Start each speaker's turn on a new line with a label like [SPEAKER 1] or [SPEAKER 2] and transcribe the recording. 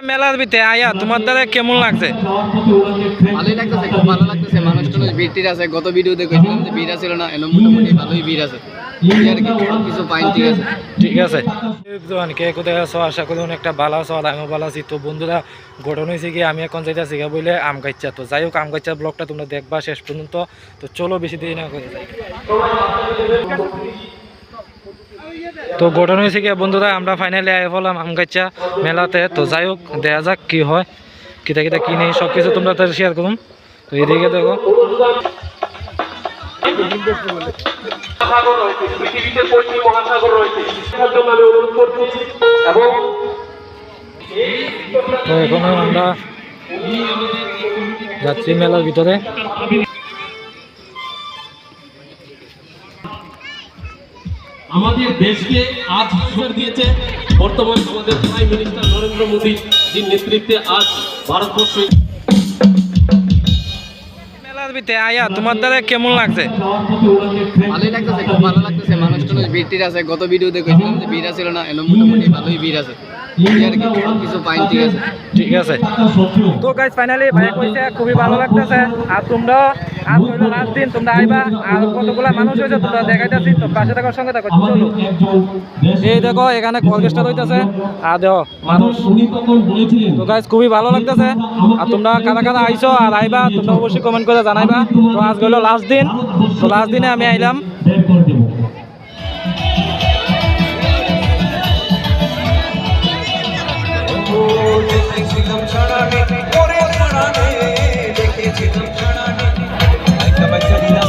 [SPEAKER 1] মেলার ভিতরে আয়া তোমার দ্বারা কেমন লাগছে?
[SPEAKER 2] ভালোই লাগতেছে, খুব ভালো লাগতেছে। মানুষ টানুষ ভিড় টির আছে, গত ভিডিও দেখেছিলাম যে ভিড় ছিল না, এলো মোটামুটি ভালোই ভিড় আছে আর কি, কিছু পাইন ঠিক আছে।
[SPEAKER 1] ঠিক আছে, কে কোথায় আছো? আশা করি অনেকটা ভালো আছো, আর আমিও ভালো আছি। তো বন্ধুরা, ঘটনা হয়েছে কি, আমি এখন যাইতেছি বলে আম গাইচা। তো যাই হোক, আম গাইচার ব্লগটা তোমরা দেখবা শেষ পর্যন্ত। তো চলো বেশি দেরি না করে যাই। তো ঘটনা হয়েছে কি বন্ধুরা, আমরা ফাইনালি আয় বললাম আম গাইচা মেলাতে। তো যাই হোক, দেখা যাক কি হয়, কিতা কিতা কি নেই সব কিছু তোমরা তাদের শেয়ার করুন। তো এদিকে দেখো,
[SPEAKER 3] পৃথিবীতে 5টি মহাসাগর রয়েছে, সেটার জন্য আমি অনুরোধ করছি। এবং
[SPEAKER 1] তো এখন আমরা যাচ্ছি মেলার ভিতরে।
[SPEAKER 3] আমাদের দেশকে আজ সুযোগ দিয়েছে বর্তমান আমাদের প্রাইম মিনিস্টার নরেন্দ্র মোদী যিনি নেতৃত্বে আজ ভারতবর্ষ।
[SPEAKER 1] মেলার ভিতরে আয়া তোমার দ্বারা কেমন লাগছে?
[SPEAKER 2] ভালোই লাগতেছে, খুব ভালো লাগতেছে। মানুষ টানুষ ভিড় টির আছে, গত ভিডিও দেখেছিলাম যে ভিড় ছিল না, এলো মোটামুটি ভালোই ভিড় আছে আর কি, কিছু পাইন ঠিক আছে।
[SPEAKER 1] ঠিক আছে। তো গাইস ফাইনালি ভাই কইছে খুবই ভালো লাগতেছে। আর তোমরাও আজ হইলো লাস্ট দিন, তোমরা আইবা। আর কতগুলা মানুষ হয়েছে তোমরা দেখাইতেছি। তো পাশে থাকার সঙ্গে থাকো, চলো। এই দেখো এখানে অর্কেস্ট্রা হইতেছে, আর দেখো মানুষ। তো গাইস খুবই ভালো লাগতেছে। আর তোমরা কারা কারা আইছো আর আইবা, তোমরা অবশ্যই কমেন্ট করে জানাইবা। তো আজ হইলো লাস্ট দিন। তো লাস্ট দিনে আমি আইলাম।
[SPEAKER 4] দেখেছিলাম ছাড়ানে ওরে ছাড়ানে দেখেছিলাম ছাড়ানে একটা বাচ্চা দিলাম